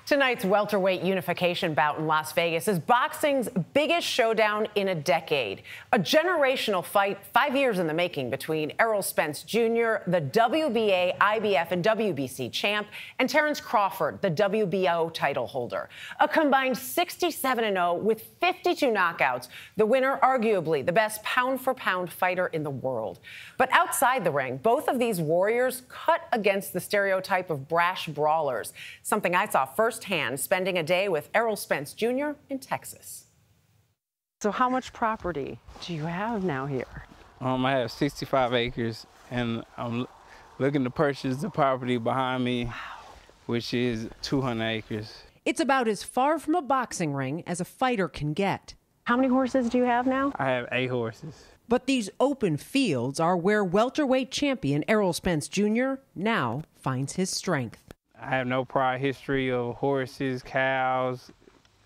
Tonight's welterweight unification bout in Las Vegas is boxing's biggest showdown in a decade. A generational fight 5 years in the making between Errol Spence Jr., the WBA, IBF, and WBC champ, and Terrence Crawford, the WBO title holder. A combined 67-0 with 52 knockouts. The winner, arguably the best pound-for-pound fighter in the world. But outside the ring, both of these warriors cut against the stereotype of brash brawlers, something I saw firsthand spending a day with Errol Spence Jr. in Texas. So how much property do you have now here? I have 65 acres, and I'm looking to purchase the property behind me, which is 200 acres. It's about as far from a boxing ring as a fighter can get. How many horses do you have now? I have 8 horses. But these open fields are where welterweight champion Errol Spence Jr. now finds his strength. I have no prior history of horses, cows,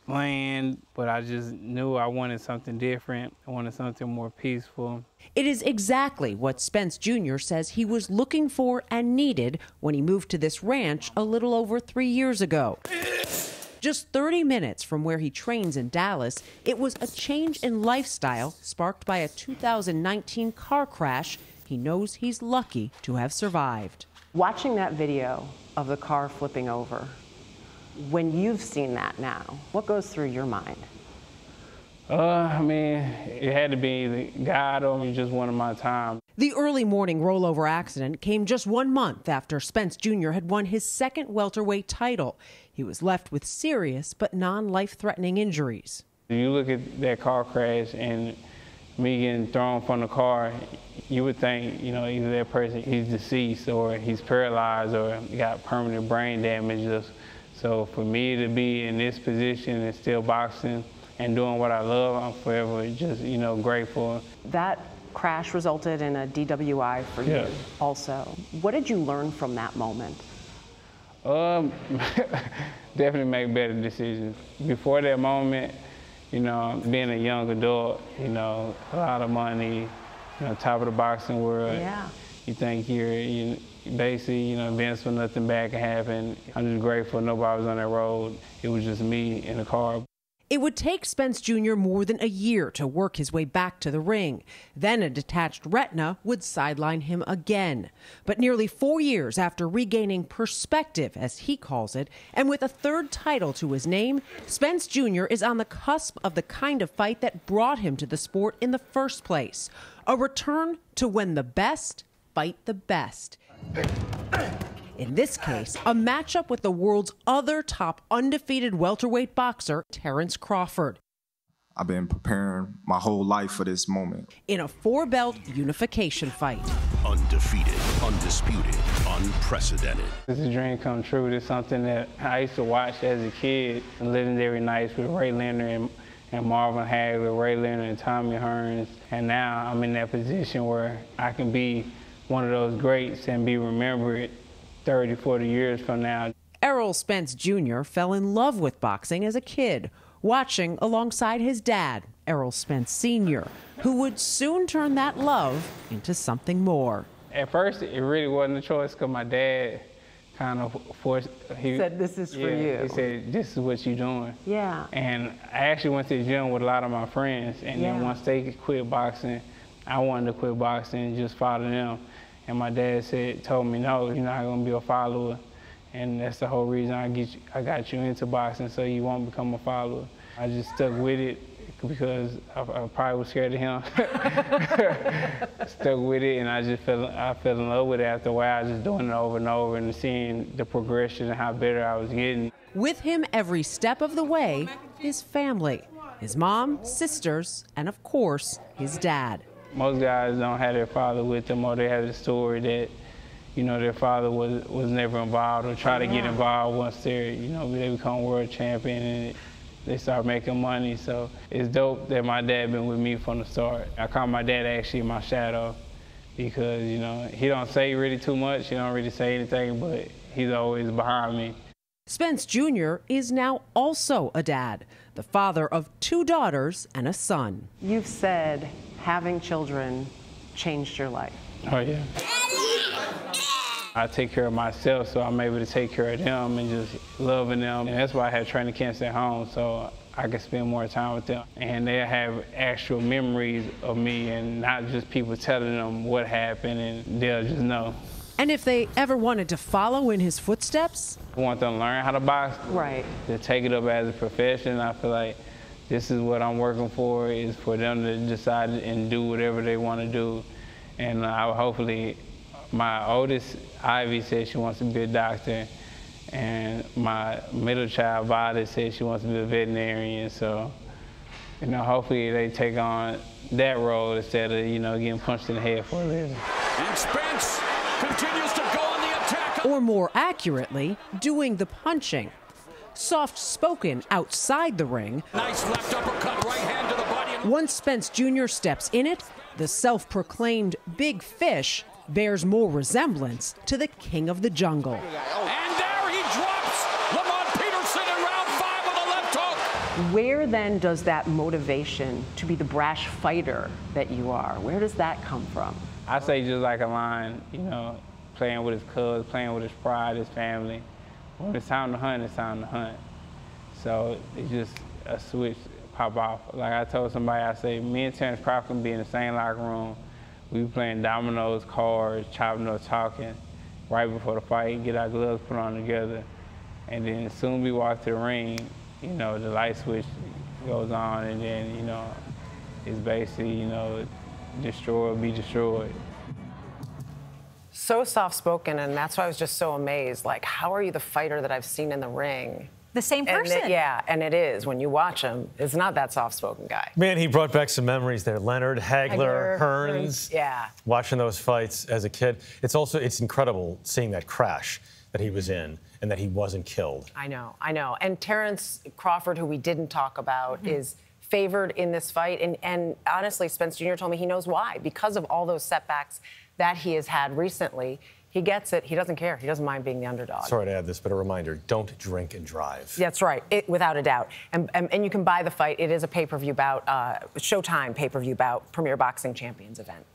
land, but I just knew I wanted something different. I wanted something more peaceful. It is exactly what Spence Jr. says he was looking for and needed when he moved to this ranch a little over 3 years ago. Just 30 minutes from where he trains in Dallas, it was a change in lifestyle sparked by a 2019 car crash he knows he's lucky to have survived. Watching that video of the car flipping over, when you've seen that now, what goes through your mind? I mean, it had to be God or just one of my time. The early morning rollover accident came just 1 month after Spence Jr. had won his second welterweight title. He was left with serious but non-life-threatening injuries. You look at that car crash and me getting thrown from the car, you would think, you know, either that person is deceased or he's paralyzed or got permanent brain damage. So for me to be in this position and still boxing and doing what I love, I'm forever just, you know, grateful. That crash resulted in a DWI for you also. What did you learn from that moment? Definitely make better decisions. Before that moment, you know, being a young adult, you know, a lot of money, you know, top of the boxing world. Yeah. You think you basically, you know, events for nothing bad can happen. I'm just grateful nobody was on that road. It was just me in the car. It would take Spence Jr. more than a year to work his way back to the ring. Then a detached retina would sideline him again. But nearly 4 years after regaining perspective, as he calls it, and with a third title to his name, Spence Jr. is on the cusp of the kind of fight that brought him to the sport in the first place. A return to when the best fight the best. In this case, a matchup with the world's other top undefeated welterweight boxer, Terrence Crawford. I've been preparing my whole life for this moment. In a 4-belt unification fight. Undefeated, undisputed, unprecedented. This is a dream come true. This is something that I used to watch as a kid. Legendary nights with Ray Leonard and Marvin Hagler, Ray Leonard and Tommy Hearns. And now I'm in that position where I can be one of those greats and be remembered 30, 40 years from now. Errol Spence Jr. fell in love with boxing as a kid, watching alongside his dad, Errol Spence Sr., who would soon turn that love into something more. At first, it really wasn't a choice because my dad kind of forced. He said, "This is for you." He said, "This is what you're doing." Yeah. And I actually went to the gym with a lot of my friends, and then once they quit boxing, I wanted to quit boxing and just follow them. And my dad told me, no, you're not going to be a follower. And that's the whole reason I got you into boxing, so you won't become a follower. I just stuck with it because I probably was scared of him. Stuck with it, and I fell in love with it after a while, just doing it over and over and seeing the progression and how better I was getting. With him every step of the way, his family, his mom, sisters, and of course, his dad. Most guys don't have their father with them, or they have the story that, you know, their father was never involved or try to get involved once they become world champion and they start making money. So it's dope that my dad been with me from the start. I call my dad actually my shadow because, you know, he don't say really too much, he don't really say anything, but he's always behind me. Spence Jr. is now also a dad, the father of 2 daughters and a son. You've said having children changed your life. Oh, yeah. I take care of myself, so I'm able to take care of them and just loving them. And that's why I had training camps at home, so I can spend more time with them. And they have actual memories of me and not just people telling them what happened, and they'll just know. And if they ever wanted to follow in his footsteps? I want them to learn how to box, Right. to take it up as a profession. I feel like this is what I'm working for, is for them to decide and do whatever they want to do. And hopefully, my oldest, Ivy, said she wants to be a doctor. And my middle child, Vada, said she wants to be a veterinarian. So, hopefully they take on that role instead of, getting punched in the head for a living. And Spence continues to go on the attack. Or more accurately, doing the punching. Soft-spoken outside the ring. Nice left uppercut, right hand to the body. Once Spence Jr. steps in it, the self-proclaimed big fish bears more resemblance to the king of the jungle. And there he drops Lamont Peterson in round 5 with a left hook. Where then does that motivation to be the brash fighter that you are, where does that come from? I say just like a lion, playing with his cubs, playing with his pride, his family. When it's time to hunt, it's time to hunt. So it's just a switch pop off. Like I told somebody, I say, me and Terrence Crawford can be in the same locker room. We be playing dominoes, cards, chopping up, talking right before the fight, get our gloves put on together. And then as soon as we walk to the ring, the light switch goes on, and then, it's basically, destroy or be destroyed. So soft-spoken, and that's why I was just so amazed. Like, how are you the fighter that I've seen in the ring? The same person. And it is. When you watch him, it's not that soft-spoken guy. Man, he brought back some memories there. Leonard, Hagler, Hearns. Yeah. Watching those fights as a kid. It's incredible seeing that crash that he was in and that he wasn't killed. I know. And Terrence Crawford, who we didn't talk about, is favored in this fight. And honestly, Spence Jr. told me he knows why. Because of all those setbacks that he has had recently, he gets it. He doesn't care. He doesn't mind being the underdog. Sorry to add this, but a reminder, don't drink and drive. That's right, without a doubt. And you can buy the fight. It is a pay-per-view bout, Showtime pay-per-view bout, Premier Boxing Champions event.